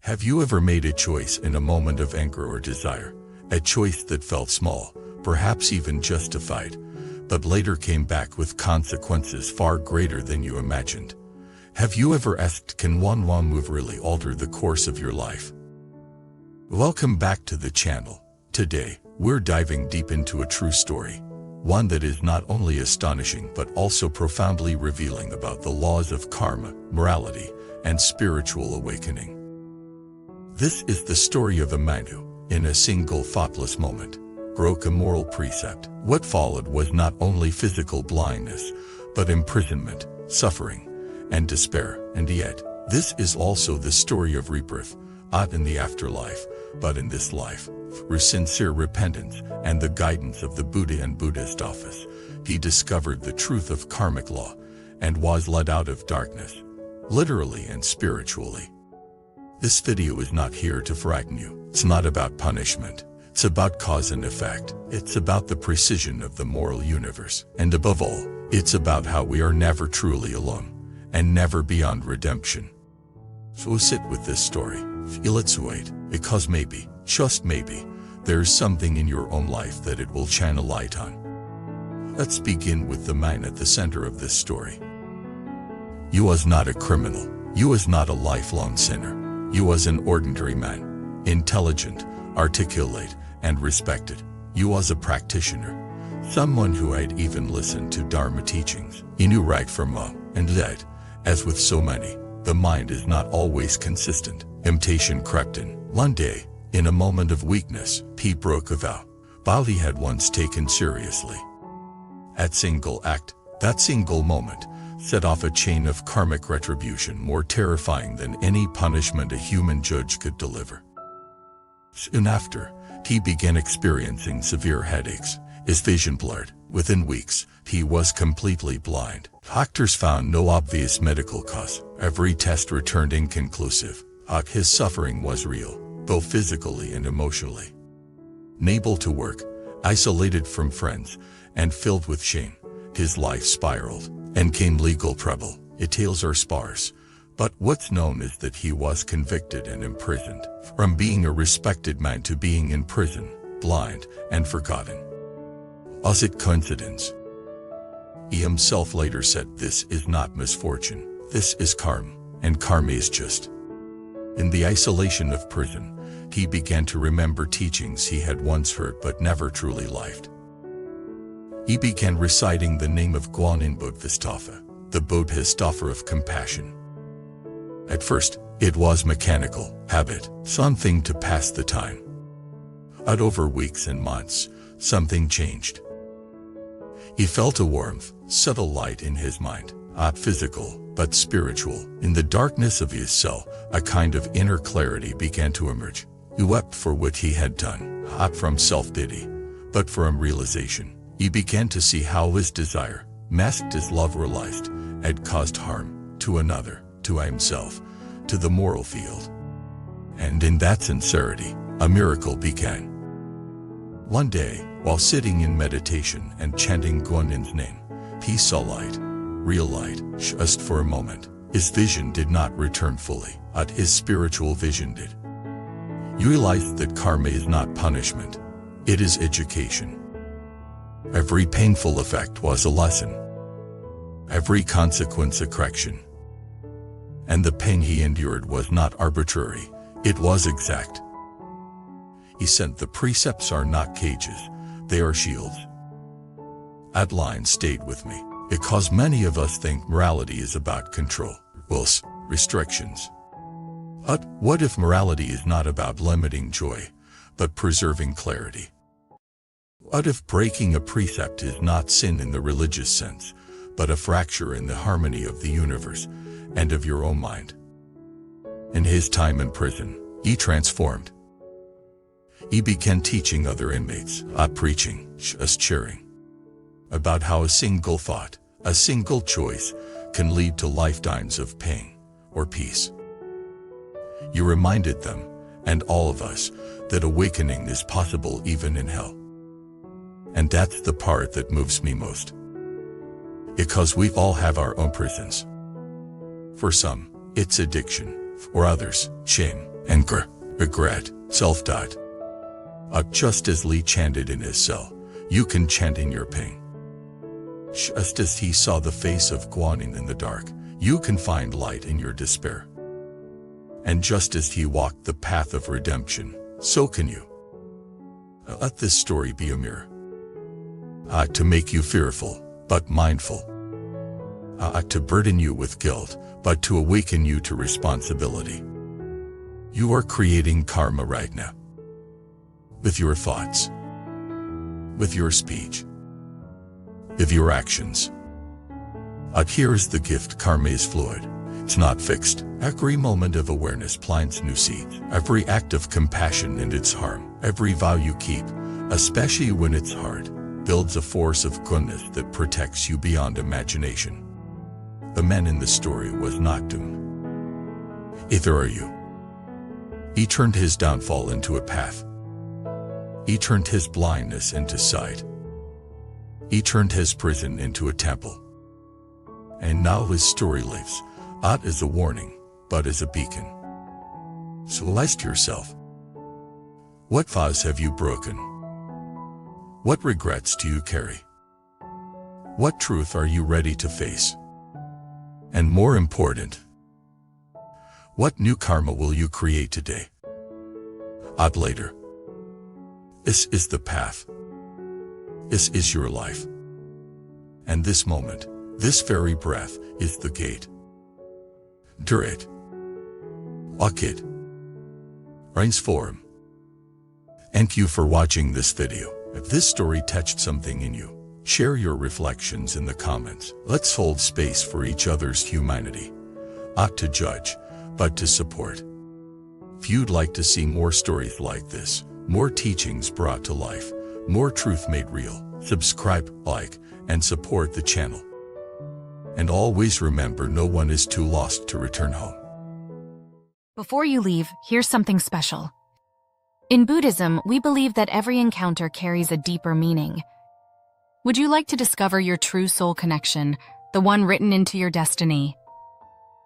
Have you ever made a choice in a moment of anger or desire? A choice that felt small, perhaps even justified, but later came back with consequences far greater than you imagined. Have you ever asked, can one move really alter the course of your life? Welcome back to the channel. Today, we're diving deep into a true story. One that is not only astonishing but also profoundly revealing about the laws of karma, morality, and spiritual awakening. This is the story of a man who, in a single thoughtless moment, broke a moral precept. What followed was not only physical blindness, but imprisonment, suffering, and despair. And yet, this is also the story of rebirth, not in the afterlife, but in this life. Through sincere repentance and the guidance of the Buddha and Buddhist office, he discovered the truth of karmic law and was led out of darkness, literally and spiritually. This video is not here to frighten you. It's not about punishment. It's about cause and effect. It's about the precision of the moral universe. And above all, it's about how we are never truly alone and never beyond redemption. So sit with this story, feel its weight, because maybe, just maybe, there's something in your own life that it will shine a light on. Let's begin with the man at the center of this story. You was not a criminal. You was not a lifelong sinner. You was an ordinary man, intelligent, articulate, and respected. You was a practitioner, someone who had even listened to Dharma teachings. He knew right from wrong, and yet, as with so many, the mind is not always consistent. Temptation crept in. One day, in a moment of weakness, he broke a vow he had once taken seriously. That single act, that single moment, set off a chain of karmic retribution more terrifying than any punishment a human judge could deliver. Soon after, he began experiencing severe headaches, his vision blurred. Within weeks, he was completely blind. Doctors found no obvious medical cause. Every test returned inconclusive. His suffering was real, both physically and emotionally. Unable to work, isolated from friends, and filled with shame, his life spiraled and came legal trouble. Details are sparse, but what's known is that he was convicted and imprisoned. From being a respected man to being in prison, blind, and forgotten. Was it coincidence? He himself later said, "This is not misfortune, this is karma, and karma is just." In the isolation of prison, he began to remember teachings he had once heard but never truly lived. He began reciting the name of Guanyin Bodhisattva, the Buddhist offer of compassion. At first, it was mechanical, habit, something to pass the time. But over weeks and months, something changed. He felt a warmth, subtle light in his mind, not physical, but spiritual. In the darkness of his cell, a kind of inner clarity began to emerge. He wept for what he had done, not from self-pity, but from realization. He began to see how his desire, masked as love realized, had caused harm to another, to himself, to the moral field. And in that sincerity, a miracle began. One day, while sitting in meditation and chanting Guanyin's name, he saw light, real light, just for a moment. His vision did not return fully, but his spiritual vision did. He realized that karma is not punishment, it is education. Every painful effect was a lesson. Every consequence a correction. And the pain he endured was not arbitrary, it was exact. He said, "The precepts are not cages, they are shields." That line stayed with me, because many of us think morality is about control, rules, restrictions. But what if morality is not about limiting joy, but preserving clarity? What if breaking a precept is not sin in the religious sense, but a fracture in the harmony of the universe and of your own mind? In his time in prison, he transformed. He began teaching other inmates, not preaching, just sharing, about how a single thought, a single choice, can lead to lifetimes of pain or peace. He reminded them, and all of us, that awakening is possible even in hell. And that's the part that moves me most. Because we all have our own prisons. For some, it's addiction. For others, shame. anger, regret, self-doubt. Just as Lee chanted in his cell, you can chant in your pain. Just as he saw the face of Guanyin in the dark, you can find light in your despair. And just as he walked the path of redemption, so can you. Let this story be a mirror. To make you fearful, but mindful. To burden you with guilt, but to awaken you to responsibility. You are creating karma right now. With your thoughts. With your speech. With your actions. Here is the gift: karma is fluid. It's not fixed. Every moment of awareness plants new seeds. Every act of compassion and its harm. Every vow you keep, especially when it's hard, builds a force of goodness that protects you beyond imagination. The man in the story was not doomed. Either are you. He turned his downfall into a path. He turned his blindness into sight. He turned his prison into a temple. And now his story lives, not as a warning, but as a beacon. So ask yourself, what vows have you broken? What regrets do you carry? What truth are you ready to face? And more important, what new karma will you create today? Later. This is the path. This is your life. And this moment, this very breath, is the gate. Do it. Walk it. Transform. Thank you for watching this video. If this story touched something in you, share your reflections in the comments. Let's hold space for each other's humanity. Not to judge, but to support. If you'd like to see more stories like this, more teachings brought to life, more truth made real, subscribe, like, and support the channel. And always remember, no one is too lost to return home. Before you leave, here's something special. In Buddhism, we believe that every encounter carries a deeper meaning. Would you like to discover your true soul connection, the one written into your destiny?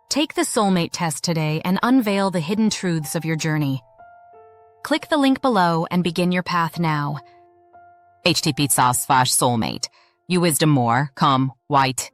Take the Soulmate Test today and unveil the hidden truths of your journey. Click the link below and begin your path now. http://soulmate. You wisdom more, come, white.